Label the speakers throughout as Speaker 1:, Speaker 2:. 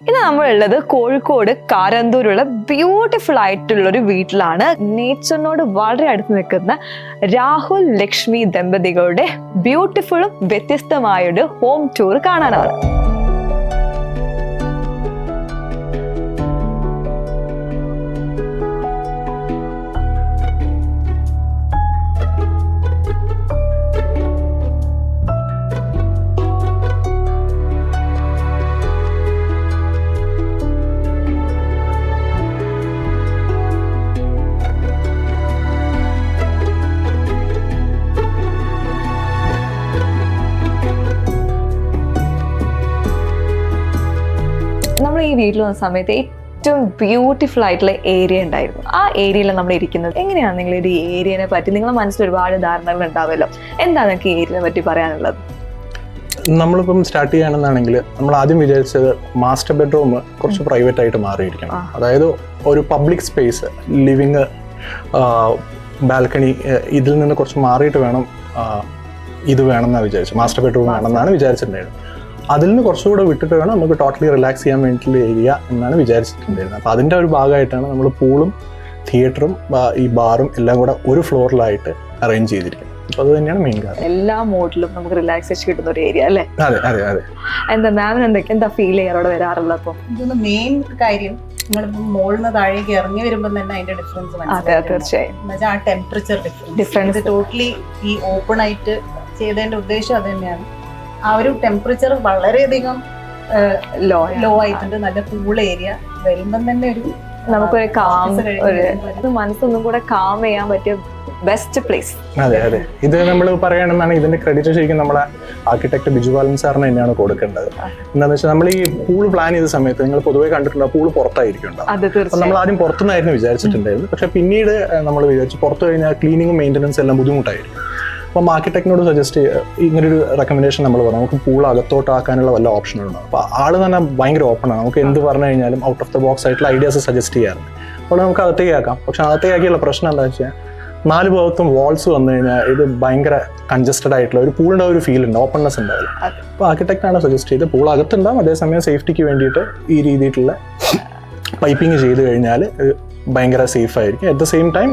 Speaker 1: ഇന്ന് നമ്മളുള്ളത് കോഴിക്കോട് കാരന്തൂരുള്ള ബ്യൂട്ടിഫുൾ ആയിട്ടുള്ള ഒരു വീട്ടിലാണ്. നേച്ചറിനോട് വളരെ അടുത്ത് നിൽക്കുന്ന രാഹുൽ ലക്ഷ്മി ദമ്പതികളുടെ ബ്യൂട്ടിഫുള്ളും വ്യത്യസ്തമായൊരു ഹോം ടൂർ കാണാനാണ്. നമ്മൾ ഈ വീട്ടിൽ വന്ന സമയത്ത് ഏറ്റവും ബ്യൂട്ടിഫുൾ ആയിട്ടുള്ള ഏരിയ ഉണ്ടായിരുന്നു. ആ ഏരിയയിൽ നമ്മൾ ഇരിക്കുന്നത്. എങ്ങനെയാണ് നിങ്ങൾ ഈ ഏരിയനെ പറ്റി, നിങ്ങളുടെ മനസ്സിൽ ഒരുപാട് ധാരണകൾ ഉണ്ടാവുമല്ലോ, എന്താണ് നിങ്ങൾക്ക് ഈ ഏരിയനെ പറ്റി പറയാനുള്ളത്?
Speaker 2: നമ്മളിപ്പം സ്റ്റാർട്ട് ചെയ്യുകയാണെന്നാണെങ്കിൽ നമ്മൾ ആദ്യം വിചാരിച്ചത് മാസ്റ്റർ ബെഡ്റൂം കുറച്ച് പ്രൈവറ്റ് ആയിട്ട് മാറിയിരിക്കണം. അതായത് ഒരു പബ്ലിക് സ്പേസ്, ലിവിങ്, ബാൽക്കണി, ഇതിൽ നിന്ന് കുറച്ച് മാറിയിട്ട് വേണം ഇത് വേണമെന്നാണ് വിചാരിച്ചത്. മാസ്റ്റർ ബെഡ്റൂം വേണമെന്നാണ് വിചാരിച്ചിട്ടുണ്ടായിരുന്നത്. അതിൽ നിന്ന് കുറച്ചുകൂടെ വിട്ടിട്ട് വേണം നമുക്ക് ടോട്ടലി റിലാക്സ് ചെയ്യാൻ വേണ്ടിയിട്ടുള്ള ഏരിയ എന്നാണ് വിചാരിച്ചിട്ടുണ്ടായിരുന്നത്. അപ്പോൾ അതിൻ്റെ ഒരു ഭാഗമായിട്ടാണ് നമ്മൾ പൂളും തിയേറ്ററും ഈ ബാറും എല്ലാം കൂടെ ഒരു ഫ്ലോറിലായിട്ട് അറേഞ്ച് ചെയ്തിരിക്കുന്നത്. അപ്പോൾ അത് തന്നെയാണ് മെയിൻ കാരണം.
Speaker 1: എല്ലാ മോഡിലും നമുക്ക് റിലാക്സേഷൻ കിട്ടുന്ന ഒരു ഏരിയ അല്ലേ?
Speaker 2: അതെ അതെ അതെ.
Speaker 1: എന്താ മാമിന് എന്താ ഫീൽ ചെയ്യാറോടെ വരാറുള്ളത്? അപ്പോൾ
Speaker 3: ഇതൊന്ന് മെയിൻ കാര്യം, നിങ്ങളിപ്പം മുകളിൽ നിന്ന് താഴേക്ക് ഇറങ്ങി വരുമ്പോൾ തന്നെ അതിന്റെ ഡിഫറൻസ് മനസ്സിലാവും.
Speaker 1: തീർച്ചയായും.
Speaker 3: എന്നുവെച്ചാൽ ആ ടെമ്പറേച്ചർ ഡിഫറൻസ് ടോട്ടലി ഈ ഓപ്പൺ ആയിട്ട് ചെയ്തതിന്റെ ഉദ്ദേശം അത് തന്നെയാണ്. ആ ഒരു ടെമ്പറേച്ചർ വളരെയധികം ലോ ആയിട്ടുണ്ട്. നല്ല കൂൾ ഏരിയ വരുമ്പം തന്നെ ഒരു
Speaker 1: നമുക്കൊരു കാം, ഒരു മനസ്സൊന്നും കൂടെ കാം ചെയ്യാൻ പറ്റിയ ബെസ്റ്റ് പ്ലേസ്.
Speaker 2: അതെ അതെ. ഇത് നമ്മൾ പറയുകയാണെന്നാണ് ഇതിന്റെ ക്രെഡിറ്റ് ശരിക്കും നമ്മളെ ആർക്കിടെക്ട് ബിജു ബാലൻ സാറിന് തന്നെയാണ് കൊടുക്കേണ്ടത്. എന്താണെന്ന് വെച്ചാൽ നമ്മൾ ഈ പൂള് പ്ലാൻ ചെയ്ത സമയത്ത് നിങ്ങൾ പൊതുവെ കണ്ടിട്ടുണ്ടോ, പൂള് പുറത്തായിരിക്കും ഉണ്ടാവും. അപ്പോൾ നമ്മൾ ആദ്യം പുറത്തുനിന്നായിരുന്നു വിചാരിച്ചിട്ടുണ്ടായിരുന്നു. പക്ഷെ പിന്നീട് നമ്മൾ വിചാരിച്ചു പുറത്തു കഴിഞ്ഞാൽ ക്ലീനിങ്ങും മെയിൻ്റനൻസ് എല്ലാം ബുദ്ധിമുട്ടായിരിക്കും. അപ്പം ആർക്കിടെക്റ്റിനോട് സജസ്റ്റ് ഇങ്ങനൊരു റെക്കമെൻഡേഷൻ നമ്മൾ പറഞ്ഞു, നമുക്ക് പൂൾ അകത്തോട്ടാക്കാനുള്ള വല്ല ഓപ്ഷനുണ്ടോ. അപ്പോൾ ആൾ തന്നെ ഭയങ്കര ഓപ്പണാണ്. നമുക്ക് എന്ത് പറഞ്ഞു കഴിഞ്ഞാലും ഔട്ട് ഓഫ് ദ ബോക്സ് ആയിട്ടുള്ള ഐഡിയാസ് സജസ്റ്റ് ചെയ്യാറുണ്ട്. അപ്പോൾ നമുക്ക് അകത്തേക്ക് ആക്കാം. പക്ഷെ അകത്തേക്കാക്കിയുള്ള പ്രശ്നം എന്താ വെച്ചാൽ 4 ഭാഗത്തും വാൾസ് വന്നു കഴിഞ്ഞാൽ ഇത് ഭയങ്കര കൺജസ്റ്റഡ് ആയിട്ടുള്ള ഒരു പൂളിൻ്റെ ഒരു ഫീൽ ഉണ്ട്, ഓപ്പൺനെസ് ഉണ്ടാവില്ല. അപ്പോൾ ആർക്കിടെക്റ്റാണ് സജസ്റ്റ് ചെയ്ത് പൂൾ അകത്തുണ്ടാവും, അതേസമയം സേഫ്റ്റിക്ക് വേണ്ടിയിട്ട് ഈ രീതിയിലുള്ള പൈപ്പിംഗ് ചെയ്ത് കഴിഞ്ഞാൽ ഭയങ്കര സേഫ് ആയിരിക്കും. അറ്റ് ദ സെയിം ടൈം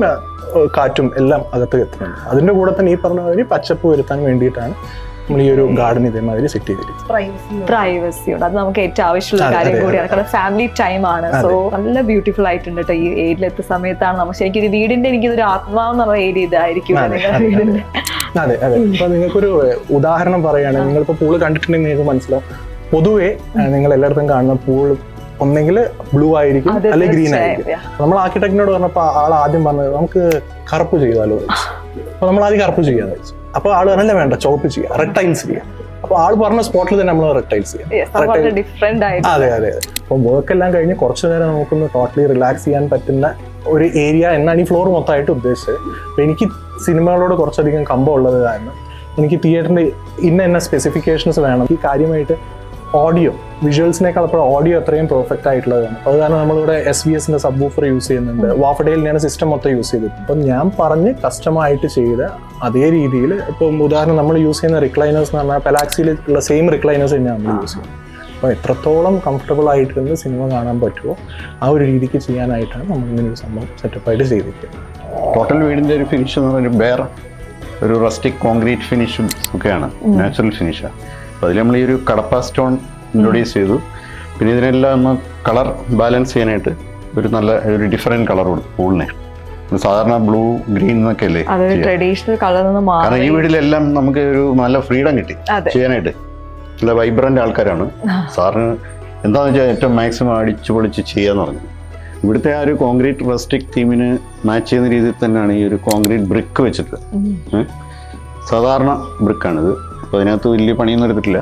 Speaker 2: കാറ്റും എല്ലാം അകത്ത് എത്തുന്നുണ്ട്. അതിൻ്റെ കൂടെ തന്നെ ഈ പറഞ്ഞ മാതിരി പച്ചപ്പ് വരുത്താൻ വേണ്ടിയിട്ടാണ് നമ്മൾ ഈ ഒരു ഗാർഡൻ ഇതേമാതിരി സെറ്റ് ചെയ്തിരിക്കുന്നത്.
Speaker 1: പ്രൈവസിയുണ്ട്, അത് നമുക്ക് ഏറ്റവും ആവശ്യമുള്ള കാര്യം കൂടിയാണ്. കാരണം ഫാമിലി ടൈം ആണ്. സോ നല്ല ബ്യൂട്ടിഫുൾ ആയിട്ടുണ്ട് കേട്ടോ. ഈ ഏരിയയിലെത്തിയ സമയത്താണ് നമ്മൾ ശരിക്കും വീടിന്റെ എനിക്കൊരു ആത്മാവെന്ന് പറഞ്ഞ ഏരിയ ഇതായിരിക്കും.
Speaker 2: അതെ അതെ. അപ്പൊ നിങ്ങൾക്കൊരു ഉദാഹരണം പറയുകയാണെങ്കിൽ, നിങ്ങളിപ്പോൾ പൂള് കണ്ടിട്ടുണ്ടെങ്കിൽ നിങ്ങൾക്ക് മനസ്സിലാവും. പൊതുവെ നിങ്ങൾ എല്ലായിടത്തും കാണുന്ന പൂള് ഒന്നെങ്കിൽ ബ്ലൂ ആയിരിക്കും അല്ലെങ്കിൽ ഗ്രീൻ ആയിരിക്കും. നമ്മൾ ആർക്കിടെക്റ്റിനോട് പറഞ്ഞപ്പോൾ ആൾ ആദ്യം പറഞ്ഞത് നമുക്ക് കറുപ്പ് ചെയ്താലോ. അപ്പൊ നമ്മൾ ആദ്യം കറുപ്പ് ചെയ്യാന്ന് വെച്ചു. അപ്പൊ ആള് പറഞ്ഞല്ല, വേണ്ട ചോപ്പ് ചെയ്യാം, റെഡ് ടൈൽസ് ചെയ്യാം. അപ്പൊ ആള് പറഞ്ഞ സ്പോട്ടിൽ തന്നെ നമ്മൾ റെഡ് ടൈൽസ് ചെയ്യാം. അതെ അതെ. അപ്പൊ വർക്ക് എല്ലാം കഴിഞ്ഞ് കുറച്ചു നേരം നമുക്കൊന്ന് ടോട്ടലി റിലാക്സ് ചെയ്യാൻ പറ്റുന്ന ഒരു ഏരിയ എന്നാണ് ഈ ഫ്ലോർ മൊത്തമായിട്ട് ഉദ്ദേശിച്ചത്. അപ്പൊ എനിക്ക് സിനിമകളോട് കുറച്ചധികം കമ്പം ഉള്ളത് കാരണം എനിക്ക് തിയേറ്ററിന്റെ ഇന്ന സ്പെസിഫിക്കേഷൻസ് വേണം. ഈ കാര്യമായിട്ട് ഓഡിയോ, വിഷ്വൽസിനേക്കാൾ അപ്പോൾ ഓഡിയോ അത്രയും പെർഫെക്റ്റ് ആയിട്ടുള്ളതാണ്. അത് കാരണം നമ്മളിവിടെ SVSന്റെ സബ് വൂഫർ യൂസ് ചെയ്യുന്നുണ്ട്. വാഫഡേലിനെയാണ് സിസ്റ്റം മൊത്തം യൂസ് ചെയ്തത്. അപ്പം ഞാൻ പറഞ്ഞ് കസ്റ്റമായിട്ട് ചെയ്ത അതേ രീതിയിൽ, ഇപ്പം ഉദാഹരണം നമ്മൾ യൂസ് ചെയ്യുന്ന റിക്ലൈനേഴ്സ് എന്ന് പറഞ്ഞാൽ പെലാക്സിയിൽ ഉള്ള സെയിം റിക്ലൈനേഴ്സ് തന്നെയാണ് നമ്മൾ യൂസ് ചെയ്യുന്നത്. അപ്പോൾ എത്രത്തോളം കംഫർട്ടബിൾ ആയിട്ടിരുന്ന് സിനിമ കാണാൻ പറ്റുമോ ആ ഒരു രീതിക്ക് ചെയ്യാനായിട്ടാണ് നമ്മൾ ഇങ്ങനെ ഒരു സംഭവം സെറ്റപ്പായിട്ട് ചെയ്തിരിക്കുന്നത്.
Speaker 4: ടോട്ടൽ വീടിൻ്റെ ഒരു ഫിനിഷ് എന്ന് പറഞ്ഞാൽ വേറെ ഒരു റസ്റ്റിക് കോൺക്രീറ്റ് ഫിനിഷും ഒക്കെയാണ്, നാച്ചുറൽ ഫിനിഷാണ്. അപ്പോൾ അതിൽ നമ്മൾ ഈ ഒരു കടപ്പ സ്റ്റോൺ ഇൻട്രൊഡ്യൂസ് ചെയ്തു. പിന്നെ ഇതിനെല്ലാം ഒന്ന് കളർ ബാലൻസ് ചെയ്യാനായിട്ട് ഒരു നല്ല ഒരു ഡിഫറെൻറ്റ് കളർ കൊടുത്തു പൂളിനെ. സാധാരണ ബ്ലൂ ഗ്രീൻ എന്നൊക്കെ അല്ലേ, കാരണം ഈ വീട്ടിലെല്ലാം നമുക്ക് ഒരു നല്ല ഫ്രീഡം കിട്ടി ചെയ്യാനായിട്ട്. നല്ല വൈബ്രൻ്റ് ആൾക്കാരാണ്. സാറിന് എന്താണെന്ന് വെച്ചാൽ ഏറ്റവും മാക്സിമം അടിച്ചു പൊളിച്ച് ചെയ്യാന്ന് പറഞ്ഞു. ഇവിടുത്തെ ആ ഒരു കോൺക്രീറ്റ് റസ്റ്റിക് തീമിന് മാച്ച് ചെയ്യുന്ന രീതിയിൽ തന്നെയാണ് ഈ ഒരു കോൺക്രീറ്റ് ബ്രിക്ക് വെച്ചിട്ട്. സാധാരണ ബ്രിക്കാണിത്. അപ്പോൾ അതിനകത്ത് വലിയ പണിയൊന്നും എടുത്തിട്ടില്ല.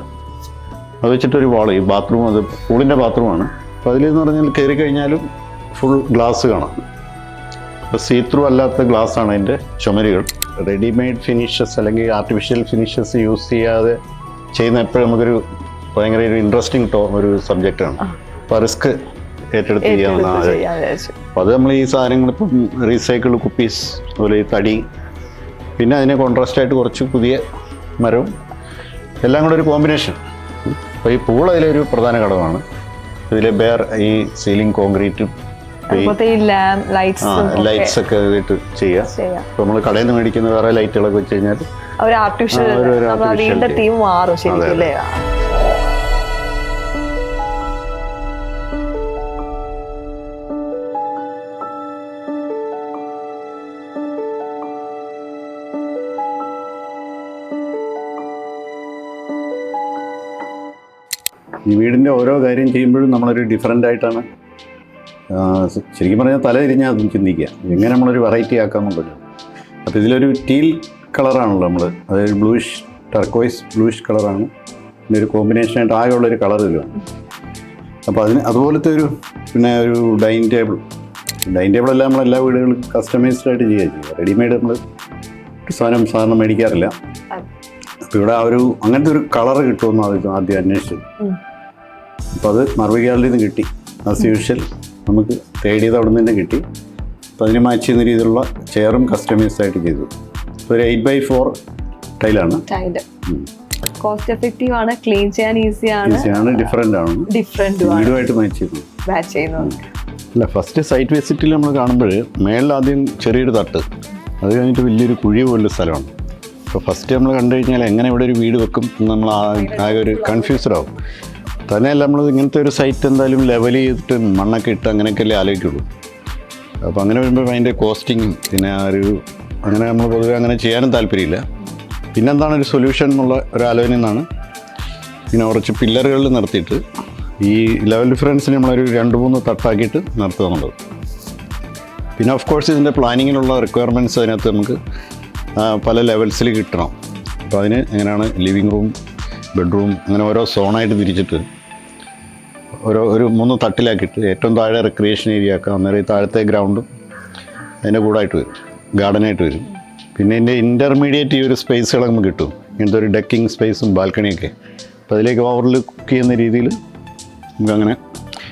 Speaker 4: അത് വെച്ചിട്ടൊരു വാള്, ഈ ബാത്റൂം, അത് പൂളിൻ്റെ ബാത്റൂമാണ്. അപ്പോൾ അതിലെന്ന് പറഞ്ഞാൽ കയറി കഴിഞ്ഞാലും ഫുൾ ഗ്ലാസ് കാണാം. അപ്പോൾ സീ ത്രൂ അല്ലാത്ത ഗ്ലാസ്സാണ് അതിൻ്റെ ചുമരുകൾ. റെഡിമെയ്ഡ് ഫിനിഷസ് അല്ലെങ്കിൽ ആർട്ടിഫിഷ്യൽ ഫിനിഷസ് യൂസ് ചെയ്യാതെ ചെയ്യുന്ന എപ്പോഴും നമുക്കൊരു ഭയങ്കര ഒരു ഇൻട്രസ്റ്റിംഗ് ഒരു സബ്ജക്റ്റാണ്. അപ്പോൾ റിസ്ക് ഏറ്റെടുത്ത് ചെയ്യാവുന്നതാണ്. അപ്പോൾ അത് നമ്മൾ ഈ സാധനങ്ങൾ ഇപ്പം റീസൈക്കിൾ കുപ്പീസ്, അതുപോലെ ഈ തടി, പിന്നെ അതിനെ കോൺട്രാസ്റ്റായിട്ട് കുറച്ച് പുതിയ മരവും എല്ലാം കൂടെ ഒരു കോമ്പിനേഷൻ. അപ്പോൾ ഈ പൂൾ അതിലൊരു പ്രധാന ഘടകമാണ്. ഇതിലെ ബെയർ ഈ സീലിംഗ് കോൺക്രീറ്റും
Speaker 1: അതുപോലത്തെ ഈ
Speaker 4: ലൈറ്റ്സ് ഒക്കെ ഇട്ട് ചെയ്യാം. ഇപ്പൊ നമ്മൾ കടയിൽ നിന്ന് മേടിക്കുന്ന വേറെ ലൈറ്റുകളൊക്കെ വെച്ച് കഴിഞ്ഞാൽ
Speaker 1: ഒരു ആർട്ടിഫിഷ്യൽ വീടിന്റെ തീം മാറും ശരിക്കും അല്ലേ?
Speaker 4: ഈ വീടിൻ്റെ ഓരോ കാര്യം ചെയ്യുമ്പോഴും നമ്മളൊരു ഡിഫറെൻ്റ് ആയിട്ടാണ് ശരിക്കും പറഞ്ഞാൽ തല തിരിഞ്ഞാൽ അതും ചിന്തിക്കുക എങ്ങനെ നമ്മളൊരു വെറൈറ്റി ആക്കാമെന്നുള്ളത്. അപ്പോൾ ഇതിലൊരു ടീൽ കളറാണല്ലോ നമ്മൾ, അതായത് ബ്ലൂയിഷ് ടർക്കോയ്സ് ബ്ലൂയിഷ് കളറാണ് ഇതിൻ്റെ ഒരു കോമ്പിനേഷനായിട്ട് ആകെയുള്ളൊരു കളർ ഇതിലാണ്. അപ്പോൾ അതുപോലത്തെ ഒരു പിന്നെ ഒരു ഡൈനിങ് ടേബിളെല്ലാം നമ്മളെല്ലാ വീടുകളും കസ്റ്റമൈസ്ഡ് ആയിട്ട് ചെയ്യുക. റെഡിമെയ്ഡ് നമ്മൾ സാധനം മേടിക്കാറില്ല. അപ്പോൾ ഇവിടെ അങ്ങനത്തെ ഒരു കളർ കിട്ടുമെന്ന് ആദ്യം അന്വേഷിച്ചത്. അപ്പോൾ അത് മർവി ഗാലറിയിൽ നിന്ന് കിട്ടി. ആസ് യൂഷ്വൽ നമുക്ക് തേടിയത് അവിടെ നിന്ന് തന്നെ കിട്ടി. അപ്പോൾ അതിന് മാച്ച് ചെയ്യുന്ന രീതിയിലുള്ള ചെയറും കസ്റ്റമൈസ്ഡ് ആയിട്ട് ചെയ്തു. ഒരു 8x4 ടൈലാണ്.
Speaker 1: കോസ്റ്റ് എഫക്റ്റീവ് ആണ്, ക്ലീൻ ചെയ്യാൻ
Speaker 4: ഈസിയാണ്, ഡിഫറെൻ്റ് ആണ്, വീടുമായിട്ട് മാച്ച് ചെയ്യുന്നു. അല്ല, ഫസ്റ്റ് സൈറ്റ് വിസിറ്റിൽ നമ്മൾ കാണുമ്പോൾ മേളിൽ ആദ്യം ചെറിയൊരു തട്ട്, അത് കഴിഞ്ഞിട്ട് വലിയൊരു കുഴി പോലൊരു സ്ഥലമാണ്. അപ്പോൾ ഫസ്റ്റ് നമ്മൾ കണ്ടു കഴിഞ്ഞാൽ എങ്ങനെ ഇവിടെ ഒരു വീട് വെക്കും നമ്മൾ ആകെ ഒരു കൺഫ്യൂസ്ഡ് ആവും. തന്നെയല്ല, നമ്മൾ ഇങ്ങനത്തെ ഒരു സൈറ്റ് എന്തായാലും ലെവൽ ചെയ്തിട്ട് മണ്ണൊക്കെ ഇട്ട് അങ്ങനെയൊക്കെയല്ലേ ആലോചിക്കുള്ളൂ. അപ്പോൾ അങ്ങനെ വരുമ്പോൾ അതിൻ്റെ കോസ്റ്റിങ് പിന്നെ അങ്ങനെ നമ്മൾ പൊതുവെ അങ്ങനെ ചെയ്യാനും താല്പര്യമില്ല. പിന്നെന്താണ് ഒരു സൊല്യൂഷൻ എന്നുള്ള ഒരു ആലോചന എന്നാണ് ഇങ്ങനെ കുറച്ച് പില്ലറുകളിൽ നിർത്തിയിട്ട് ഈ ലെവൽ ഡിഫറൻസിന് നമ്മളൊരു 2-3 തട്ടാക്കിയിട്ട് നിർത്തുക എന്നുള്ളത്. പിന്നെ ഓഫ് കോഴ്സ് ഇതിൻ്റെ പ്ലാനിങ്ങിലുള്ള റിക്വയർമെൻറ്റ്സ് അതിനകത്ത് നമുക്ക് പല ലെവൽസിൽ കിട്ടണം. അപ്പോൾ അതിന് എങ്ങനെയാണ് ലിവിങ് റൂം, ബെഡ്റൂം അങ്ങനെ ഓരോ സോണായിട്ട് തിരിച്ചിട്ട് ഒരു 3 തട്ടിലാക്കിയിട്ട് ഏറ്റവും താഴെ റിക്രിയേഷൻ ഏരിയ ആക്കാം. അന്നേരം ഈ താഴത്തെ ഗ്രൗണ്ടും അതിൻ്റെ കൂടായിട്ട് വരും, ഗാർഡനായിട്ട് വരും. പിന്നെ ഇതിൻ്റെ ഇൻ്റർമീഡിയറ്റ് ഈ ഒരു സ്പേസുകൾ നമുക്ക് കിട്ടും, ഇങ്ങനത്തെ ഒരു ഡെക്കിങ് സ്പേസും ബാൽക്കണിയൊക്കെ. അപ്പോൾ അതിലേക്ക് ഓവറിൽ കുക്ക് ചെയ്യുന്ന രീതിയിൽ നമുക്കങ്ങനെ.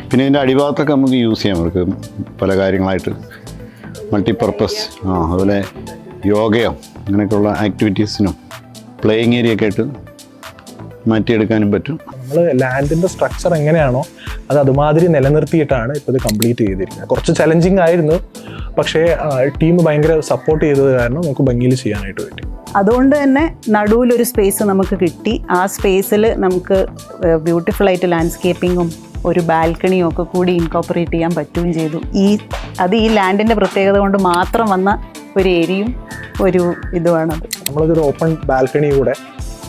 Speaker 4: പിന്നെ ഇതിൻ്റെ അടിഭാഗത്തൊക്കെ നമുക്ക് യൂസ് ചെയ്യാം, അവർക്ക് പല കാര്യങ്ങളായിട്ട് മൾട്ടിപർപ്പസ്. അതുപോലെ യോഗയോ അങ്ങനെയൊക്കെയുള്ള ആക്ടിവിറ്റീസിനും പ്ലേയിങ് ഏരിയ ഒക്കെ ആയിട്ട് മാറ്റിയെടുക്കാനും പറ്റും.
Speaker 2: നമ്മൾ ലാൻഡിൻ്റെ സ്ട്രക്ചർ എങ്ങനെയാണോ അത് അതുമാതിരി നിലനിർത്തിയിട്ടാണ് ഇപ്പോൾ ഇത് കംപ്ലീറ്റ് ചെയ്തിരിക്കുന്നത്. കുറച്ച് ചലഞ്ചിങ് ആയിരുന്നു, പക്ഷേ ടീം ഭയങ്കര സപ്പോർട്ട് ചെയ്തത് കാരണം നമുക്ക് ഭംഗിയിൽ ചെയ്യാനായിട്ട് പറ്റി.
Speaker 3: അതുകൊണ്ട് തന്നെ നടുവിലൊരു സ്പേസ് നമുക്ക് കിട്ടി. ആ സ്പേസിൽ നമുക്ക് ബ്യൂട്ടിഫുൾ ആയിട്ട് ലാൻഡ്സ്കേപ്പിങ്ങും ഒരു ബാൽക്കണിയും ഒക്കെ കൂടി ഇൻകോപ്പറേറ്റ് ചെയ്യാൻ പറ്റുകയും ചെയ്തു. ഈ ലാൻഡിൻ്റെ പ്രത്യേകത കൊണ്ട് മാത്രം വന്ന ഒരു ഏരിയയും ഒരു ഇതുമാണത്.
Speaker 2: നമ്മളതൊരു ഓപ്പൺ ബാൽക്കണി കൂടെ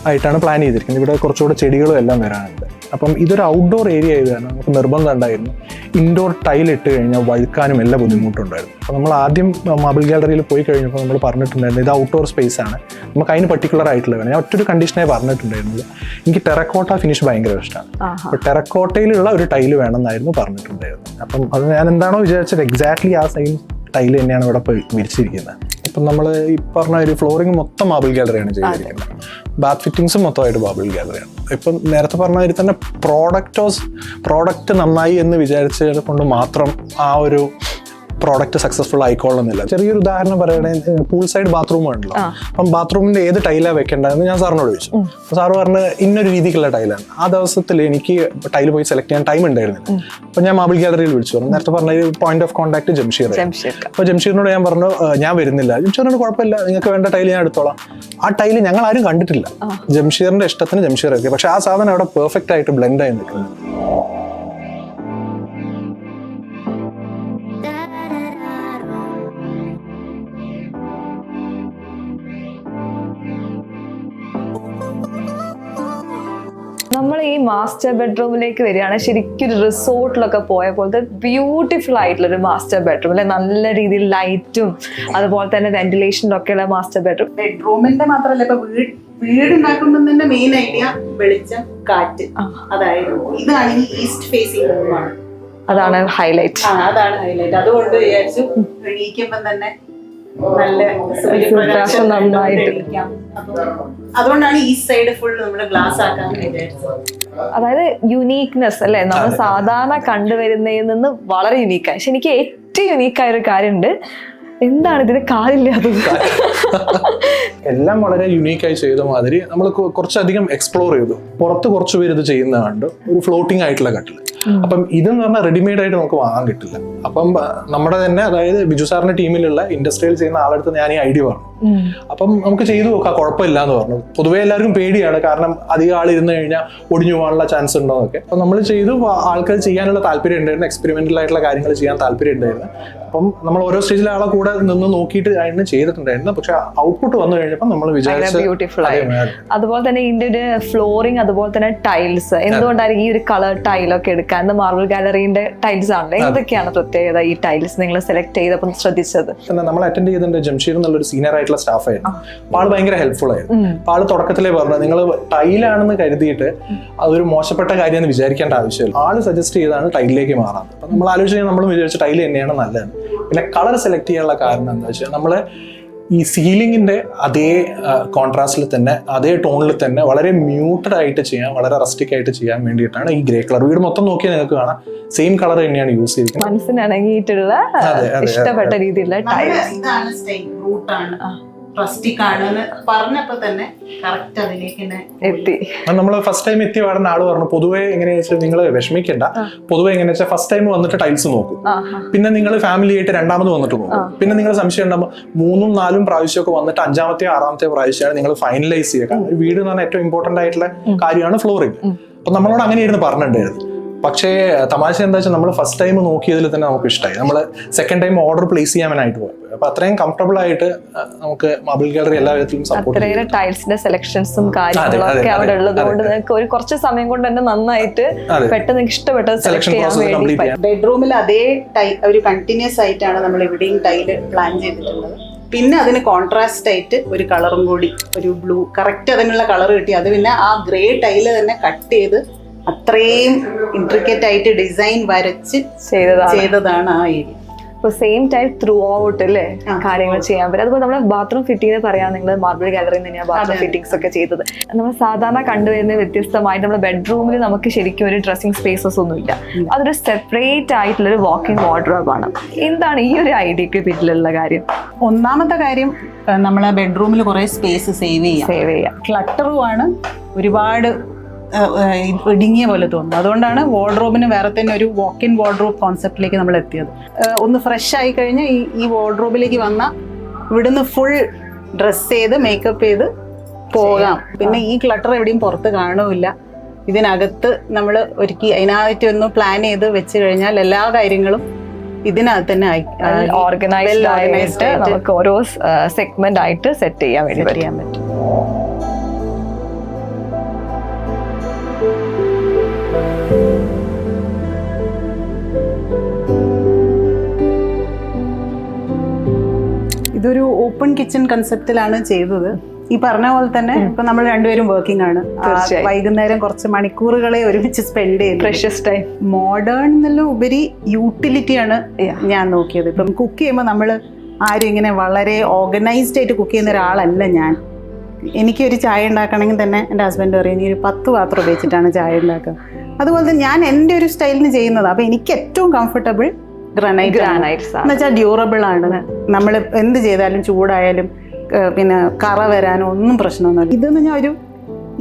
Speaker 2: ആയിട്ടാണ് പ്ലാൻ ചെയ്തിരിക്കുന്നത്. ഇവിടെ കുറച്ചുകൂടെ ചെടികളും എല്ലാം വരാനുണ്ട്. അപ്പം ഇതൊരു ഔട്ട്ഡോർ ഏരിയ ആയത് കാരണം നമുക്ക് നിർബന്ധം ഉണ്ടായിരുന്നു ഇൻഡോർ ടൈൽ ഇട്ട് കഴിഞ്ഞാൽ വഴുക്കാനും എല്ലാം ബുദ്ധിമുട്ടുണ്ടായിരുന്നു. അപ്പോൾ നമ്മൾ ആദ്യം മാർബിൾ ഗാലറിയിൽ പോയി കഴിഞ്ഞപ്പോൾ നമ്മൾ പറഞ്ഞിട്ടുണ്ടായിരുന്നു ഇത് ഔട്ട്ഡോർ സ്പേസ് ആണ്, നമുക്ക് അതിന് പർട്ടിക്കുലർ ആയിട്ടുള്ള വേണം. ഞാൻ ഒറ്റൊരു കണ്ടീഷനായി പറഞ്ഞിട്ടുണ്ടായിരുന്നത് എനിക്ക് ടെറക്കോട്ട ഫിനിഷ് ഭയങ്കര ഇഷ്ടമാണ്. അപ്പോൾ ടെറക്കോട്ടയിലുള്ള ഒരു ടൈല് വേണമെന്നായിരുന്നു പറഞ്ഞിട്ടുണ്ടായിരുന്നത്. അപ്പം അത് ഞാൻ എന്താണോ വിചാരിച്ചത് എക്സാക്ട്ലി ആ സെയിം ടൈല് തന്നെയാണ് ഇവിടെ വിരിച്ചിരിക്കുന്നത്. ഇപ്പം നമ്മൾ ഈ പറഞ്ഞ ഒരു ഫ്ലോറിങ് മൊത്തം മാർബിൾ ഗാലറിയാണ് ചെയ്തിരിക്കുന്നത്. ബാത്ത് ഫിറ്റിങ്സും മൊത്തമായിട്ട് മാർബിൾ ഗാലറിയാണ്. ഇപ്പം നേരത്തെ പറഞ്ഞ മാതിരി തന്നെ പ്രോഡക്റ്റ് നന്നായി എന്ന് വിചാരിച്ചത് കൊണ്ട് മാത്രം ആ ഒരു പ്രോഡക്റ്റ് സക്സസ്ഫുൾ ആയിക്കൊള്ളുന്നില്ല. ചെറിയൊരു ഉദാഹരണം പറയുകയാണെങ്കിൽ പൂൾ സൈഡ് ബാത്റൂം ഉണ്ടല്ലോ, അപ്പം ബാത്റൂമിന്റെ ഏത് ടൈലാണ് വെക്കേണ്ടതെന്ന് ഞാൻ സാറിനോട് ചോദിച്ചു. സാറ് പറഞ്ഞ് ഇന്നൊരു രീതിക്കുള്ള ടൈലാണ്. ആ ദിവസത്തിൽ എനിക്ക് ടൈൽ പോയി സെലക്ട് ചെയ്യാൻ ടൈം ഉണ്ടായിരുന്നില്ല. അപ്പം ഞാൻ മാർബിൾ ഗാലറിയിൽ വിളിച്ചു പറഞ്ഞു. നേരത്തെ പറഞ്ഞ പോയിന്റ് ഓഫ് കോൺടാക്ട് ജംഷീർ. അപ്പോൾ ജംഷീറിനോട് ഞാൻ പറഞ്ഞു ഞാൻ വരുന്നില്ല. ജംഷീറിനോട് കുഴപ്പമില്ല, നിങ്ങൾക്ക് വേണ്ട ടൈൽ ഞാൻ എടുത്തോളാം. ആ ടൈൽ ഞങ്ങൾ ആരും കണ്ടിട്ടില്ല. ജംഷീറിന്റെ ഇഷ്ടത്തിന് ജംഷീർ ഒക്കെ, പക്ഷെ ആ സാധനം അവിടെ പെർഫെക്റ്റ് ആയിട്ട് ബ്ലെൻഡ് ആയി നിൽക്കുന്നു.
Speaker 1: നമ്മൾ ഈ മാസ്റ്റർ ബെഡ്റൂമിലേക്ക് വരികയാണ്, ശരിക്കും ഒരു റിസോർട്ടിലൊക്കെ പോയ പോലത്തെ ബ്യൂട്ടിഫുൾ ആയിട്ടുള്ള ഒരു മാസ്റ്റർ ബെഡ്റൂം അല്ലെ. നല്ല രീതിയിൽ ലൈറ്റും അതുപോലെ തന്നെ വെന്റിലേഷനും ഒക്കെയുള്ള മാസ്റ്റർ ബെഡ്റൂം.
Speaker 3: ബെഡ്റൂമിന്റെ മാത്രമല്ല, ഇപ്പൊ വീടുണ്ടാക്കുമ്പോൾ തന്നെ മെയിൻ ഐഡിയ വെളിച്ചം, കാറ്റ്. അതായത് ഇതാണ് ഈ ഈസ്റ്റ് ഫേസിംഗ് റൂമാണ്,
Speaker 1: അതാണ് ഹൈലൈറ്റ്.
Speaker 3: അതാണ് ഹൈലൈറ്റ്. അതുകൊണ്ട് വിചാരിച്ചു എണീക്കുമ്പം തന്നെ നല്ല സൂര്യപ്രകാശം നന്നായിട്ട്. അതുകൊണ്ടാണ് ഈ സൈഡ് ഫുൾ നമ്മുടെ ഗ്ലാസ് ആക്കാൻ വിചാരിച്ചത്.
Speaker 1: അതായത് യുണീക്നെസ് അല്ലെ, നമ്മൾ സാധാരണ കണ്ടുവരുന്നതിൽ നിന്ന് വളരെ യുണീക്കായി. പക്ഷെ എനിക്ക് ഏറ്റവും യുണീക്കായ ഒരു കാര്യമുണ്ട്, എന്താണ് ഇതിന് കാലില്ലാത്തത്?
Speaker 2: എല്ലാം വളരെ യുണീക്കായി ചെയ്ത മാതിരി നമ്മൾ കുറച്ചധികം എക്സ്പ്ലോർ ചെയ്തു. പുറത്ത് കുറച്ച് പേര് ഇത് ചെയ്യുന്നതുകൊണ്ട് ഒരു ഫ്ലോട്ടിംഗ് ആയിട്ടുള്ള കട്ടിൽ. അപ്പം ഇതെന്ന് പറഞ്ഞാൽ റെഡിമെയ്ഡ് ആയിട്ട് നമുക്ക് വാങ്ങാൻ കിട്ടില്ല. അപ്പം നമ്മുടെ തന്നെ, അതായത് ബിജു സാറിന്റെ ടീമിലുള്ള ഇൻഡസ്ട്രിയിൽ ചെയ്യുന്ന ആളെടുത്ത് ഞാൻ ഈ ഐഡിയ പറഞ്ഞു. അപ്പം നമുക്ക് ചെയ്തു നോക്കാം, കുഴപ്പമില്ല എന്ന് പറഞ്ഞു. പൊതുവേ എല്ലാവർക്കും പേടിയാണ്, കാരണം അധികം ആൾ ഇരുന്ന് കഴിഞ്ഞാൽ ഒടിഞ്ഞു പോകാനുള്ള ചാൻസ് ഉണ്ടോന്നൊക്കെ. അപ്പം നമ്മൾ ചെയ്തു, ആൾക്കാർ ചെയ്യാനുള്ള താല്പര്യം ഉണ്ടായിരുന്നു, എക്സ്പെരിമെന്റൽ ആയിട്ടുള്ള കാര്യങ്ങൾ ചെയ്യാൻ താല്പര്യം ഉണ്ടായിരുന്നു. അപ്പം നമ്മൾ ഓരോ സ്റ്റേജിൽ ആളെ കൂടെ നിന്ന് നോക്കിയിട്ട് അതിന് ചെയ്തിട്ടുണ്ടായിരുന്നു. പക്ഷെ ഔട്ട്പുട്ട് വന്നു കഴിഞ്ഞപ്പോൾ നമ്മൾ വിചാരിച്ച
Speaker 1: ബ്യൂട്ടിഫുൾ ആയി. അതുപോലെ തന്നെ ഇതിന്റെ ഒരു ഫ്ലോറിംഗ്, അതുപോലെ തന്നെ ടൈൽസ്, എന്തുകൊണ്ടായിരിക്കും ഈ ഒരു കളർ ടൈലൊക്കെ എടുക്കാൻ? മാർബിൾ ഗാലറിന്റെ ടൈൽസ് ആണല്ലോ, എന്തൊക്കെയാണ് പ്രത്യേകത ഈ ടൈൽസ് നിങ്ങൾ സെലക്ട് ചെയ്തപ്പോൾ ശ്രദ്ധിച്ചത്?
Speaker 2: നമ്മൾ അറ്റൻഡ് ചെയ്തിട്ടുണ്ട് ജംഷീർ എന്നുള്ളൊരു സീനിയർ ആയിട്ടുള്ള സ്റ്റാഫ് ആയിരുന്നു. അപ്പൊ ആള് ഭയങ്കര ഹെൽപ്ഫുൾ ആയിരുന്നു. അപ്പൊ ആള് തുടക്കത്തിലേ പറഞ്ഞു, നിങ്ങൾ ടൈലാണെന്ന് കരുതിയിട്ട് അതൊരു മോശപ്പെട്ട കാര്യം എന്ന് വിചാരിക്കേണ്ട ആവശ്യമില്ല. ആള് സജസ്റ്റ് ചെയ്താണ് ടൈലിലേക്ക് മാറാൻ. അപ്പൊ നമ്മൾ ആലോചിച്ച് നമ്മൾ വിചാരിച്ച ടൈൽ തന്നെയാണ് നല്ലത്. പിന്നെ കളർ സെലക്ട് ചെയ്യാനുള്ള കാരണം എന്താ വെച്ചാൽ, നമ്മള് ഈ സീലിംഗിന്റെ അതേ കോൺട്രാസ്റ്റിൽ തന്നെ, അതേ ടോണിൽ തന്നെ വളരെ മ്യൂട്ടഡ് ആയിട്ട് ചെയ്യാൻ, വളരെ റസ്റ്റിക് ആയിട്ട് ചെയ്യാൻ വേണ്ടിയിട്ടാണ് ഈ ഗ്രേ കളർ. വീട് മൊത്തം നോക്കിയാൽ നിങ്ങൾക്ക് കാണാം സെയിം കളർ തന്നെയാണ് യൂസ് ചെയ്തിരിക്കുന്നത്.
Speaker 1: മനസ്സിനിണങ്ങിയിട്ടുള്ള ഇഷ്ടപ്പെട്ട രീതിയിലുള്ള ടൈൽസ്.
Speaker 3: ഇതാണ് സ്റ്റൈൽ, റൂട്ടാണ്, റസ്റ്റിക് ആണ് പറഞ്ഞപ്പോ തന്നെ കറക്റ്റ് അതിലേക്ക് തന്നെ
Speaker 1: എത്തി.
Speaker 2: നമ്മൾ ഫസ്റ്റ് ടൈം എത്തി പാടുന്ന ആള് പറഞ്ഞു, പൊതുവെ എങ്ങനെയാ വെച്ചാൽ നിങ്ങൾ വിഷമിക്കണ്ട, പൊതുവെ എങ്ങനെയാ വെച്ചാൽ ഫസ്റ്റ് ടൈം വന്നിട്ട് ടൈൽസ് നോക്കും, പിന്നെ നിങ്ങൾ ഫാമിലി ആയിട്ട് രണ്ടാമത് വന്നിട്ട് നോക്കും, പിന്നെ നിങ്ങൾ സംശയം ഉണ്ടാകുമ്പോൾ 3ഉം 4ഉം പ്രാവശ്യമൊക്കെ വന്നിട്ട് 5ാമത്തെ 6ാമത്തെ പ്രാവശ്യമാണ് നിങ്ങൾ ഫൈനലൈസ് ചെയ്യുക. കാരണം ഒരു വീട് എന്ന് പറഞ്ഞാൽ ഏറ്റവും ഇമ്പോർട്ടന്റ് ആയിട്ടുള്ള കാര്യമാണ് ഫ്ലോറിംഗ്. അപ്പൊ നമ്മളോട് അങ്ങനെയായിരുന്നു പറഞ്ഞിട്ടുണ്ടായിരുന്നു. പക്ഷേ തമാശ എന്താ വെച്ചാൽ നമ്മൾ ഫസ്റ്റ് ടൈം നോക്കിയതിൽ തന്നെ നമുക്ക് ഇഷ്ടമായി. നമ്മൾ സെക്കൻഡ് ടൈം ഓർഡർ പ്ലേസ് ചെയ്യാനായിട്ട് പോയി. അപ്പൊ അത്രയും കംഫർട്ടബിൾ ആയിട്ട് നമുക്ക് മാർബിൾ ഗാലറി എല്ലാ വിധത്തിലും സപ്പോർട്ട്.
Speaker 1: ടൈൽസിന്റെ സെലക്ഷൻസും കാര്യങ്ങളും ഒക്കെ അവിടെ ഉള്ളത് കൊണ്ട് നിങ്ങൾക്ക് ഒരു കുറച്ച് സമയം കൊണ്ട് തന്നെ നന്നായിട്ട് പെട്ടെന്ന് ഇഷ്ടപ്പെട്ടത് സെലക്ട് ചെയ്യാൻ വേണ്ടി.
Speaker 3: ബെഡ്റൂമിൽ അതേ ഒരു കണ്ടിന്യൂസ് ആയിട്ടാണ് നമ്മൾ ഇവിടെയും ടൈല് പ്ലാൻ ചെയ്തിട്ടുള്ളത്. പിന്നെ അതിന് കോൺട്രാസ്റ്റ് ആയിട്ട് ഒരു കളറും കൂടി, ഒരു ബ്ലൂ, കറക്റ്റ് അതിനുള്ള കളർ കിട്ടി. അത് പിന്നെ ആ ഗ്രേ ടൈല് തന്നെ കട്ട് ചെയ്ത് അത്രയും ഇൻട്രിക്കറ്റ് ആയിട്ട് ഡിസൈൻ വരച്ച് ചെയ്തതാണ് ആ ഏരിയ.
Speaker 1: അപ്പൊ സെയിം ടൈപ്പ് ത്രൂ ഔട്ട് അല്ലേ കാര്യങ്ങൾ ചെയ്യാൻ പറ്റും. അതുപോലെ നമ്മുടെ ബാത്റൂം ഫിറ്റിംഗ് പറയാൻ, നിങ്ങൾ മാർബിൾ ഗാലറിയിൽ തന്നെയാണ് ബാത്റൂം ഫിറ്റിംഗ്സ് ഒക്കെ ചെയ്തത്. നമ്മൾ സാധാരണ കണ്ടുവരുന്ന വ്യത്യസ്തമായിട്ട് നമ്മുടെ ബെഡ്റൂമിൽ നമുക്ക് ശരിക്കും ഒരു ഡ്രസ്സിംഗ് സ്പേസസ് ഒന്നും ഇല്ല. അതൊരു സെപ്പറേറ്റ് ആയിട്ടുള്ളൊരു വാക്കിംഗ് വാർഡ്രോബ് ആണ്. എന്താണ് ഈ ഒരു ഐഡിയക്ക് പിന്നിലുള്ള കാര്യം?
Speaker 3: ഒന്നാമത്തെ കാര്യം, നമ്മളെ ബെഡ്റൂമിൽ കുറെ സ്പേസ് സേവ് ചെയ്യാം. ക്ലട്ടറുമാണ്, ഒരുപാട് ഇടുങ്ങിയ പോലെ തോന്നുന്നു. അതുകൊണ്ടാണ് വാർഡ്രോബിന് വേറെ തന്നെ ഒരു വാക്ക് ഇൻ വാർഡ്രോബ് കോൺസെപ്റ്റിലേക്ക് നമ്മൾ എത്തിയത്. ഒന്ന് ഫ്രഷ് ആയി കഴിഞ്ഞ് ഈ വാർഡ്രോബിലേക്ക് വന്ന ഇവിടുന്ന് ഫുൾ ഡ്രസ് ചെയ്ത് മേക്കപ്പ് ചെയ്ത് പോകാം. പിന്നെ ഈ ക്ലട്ടർ എവിടെയും പുറത്ത് കാണുമില്ല. ഇതിനകത്ത് നമ്മൾ ഒരുക്കി അതിനായിട്ട് ഒന്ന് പ്ലാൻ ചെയ്ത് വെച്ച് കഴിഞ്ഞാൽ എല്ലാ കാര്യങ്ങളും ഇതിനകത്ത് തന്നെ
Speaker 1: ഓർഗനൈസ്ഡ് ആയിട്ട് നമുക്ക് ഓരോ സെഗ്മെന്റ് ആയിട്ട് സെറ്റ് ചെയ്യാൻ പറ്റും.
Speaker 3: ഇതൊരു ഓപ്പൺ കിച്ചൺ കൺസെപ്റ്റിലാണ് ചെയ്തത്. ഈ പറഞ്ഞ പോലെ തന്നെ ഇപ്പൊ നമ്മൾ രണ്ടുപേരും വർക്കിംഗ് ആണ്. വൈകുന്നേരം കുറച്ച് മണിക്കൂറുകളെ ഒരുമിച്ച് സ്പെൻഡ് ചെയ്യുന്നത്.
Speaker 1: Precious time.
Speaker 3: മോഡേൺ എന്നെല്ലാം ഉപരി യൂട്ടിലിറ്റിയാണ് ഞാൻ നോക്കിയത്. ഇപ്പം കുക്ക് ചെയ്യുമ്പോൾ നമ്മൾ ആരും ഇങ്ങനെ വളരെ ഓർഗനൈസ്ഡ് ആയിട്ട് കുക്ക് ചെയ്യുന്ന ഒരാളല്ല ഞാൻ. എനിക്കൊരു ചായ ഉണ്ടാക്കണമെങ്കിൽ തന്നെ എൻ്റെ ഹസ്ബൻഡ് പറയും, ഇനി ഒരു 10 പാത്രം ഉപയോഗിച്ചിട്ടാണ് ചായ ഉണ്ടാക്കുക. അതുപോലെ തന്നെ ഞാൻ എൻ്റെ ഒരു സ്റ്റൈലിന് ചെയ്യുന്നത്. അപ്പൊ എനിക്ക് ഏറ്റവും കംഫർട്ടബിൾ ഗ്രാനൈറ്റ് എന്ന് വെച്ചാൽ ഡ്യൂറബിൾ ആണ്. നമ്മൾ എന്ത് ചെയ്താലും ചൂടായാലും പിന്നെ കറ വരാനോ ഒന്നും പ്രശ്നമൊന്നുമില്ല. ഇതെന്ന് പറഞ്ഞാൽ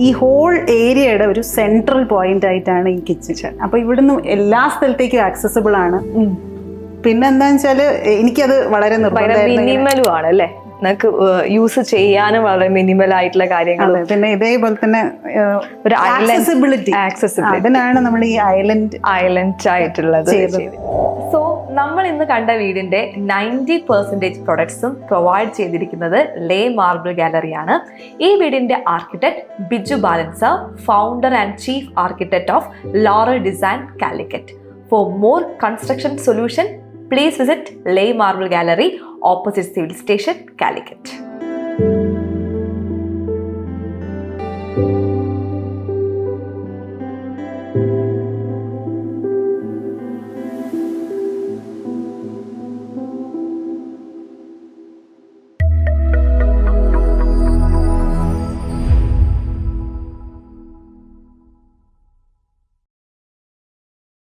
Speaker 3: ഈ ഹോൾ ഏരിയയുടെ ഒരു സെൻട്രൽ പോയിന്റ് ആയിട്ടാണ് ഈ കിച്ചൺ. അപ്പൊ ഇവിടുന്ന് എല്ലാ സ്ഥലത്തേക്കും ആക്സസിബിൾ ആണ്. പിന്നെ എന്താന്ന് വെച്ചാല് എനിക്കത് വളരെ
Speaker 1: മിനിമലും ആണ് അല്ലേ, നമുക്ക് യൂസ് ചെയ്യാനും വളരെ മിനിമൽ ആയിട്ടുള്ള കാര്യങ്ങൾ.
Speaker 3: പിന്നെ ഇതേപോലെ തന്നെ
Speaker 1: ഒരു
Speaker 3: ആക്സസിബിലിറ്റി അതിനാണ് നമ്മൾ ഈ
Speaker 1: ഐലൻഡ് ആയിട്ടുള്ളത്. സോ നമ്മൾ ഇന്ന് കണ്ട വീടിന്റെ 90% പ്രൊഡക്ട്സും പ്രൊവൈഡ് ചെയ്തിരിക്കുന്നത് ലേ മാർബിൾ ഗാലറിയാണ്. ഈ വീടിന്റെ architect Biju Balan sir, founder and chief architect of Laurel design Calicut. For more construction solution, please visit Lay Marble Gallery opposite Civil Station, Calicut.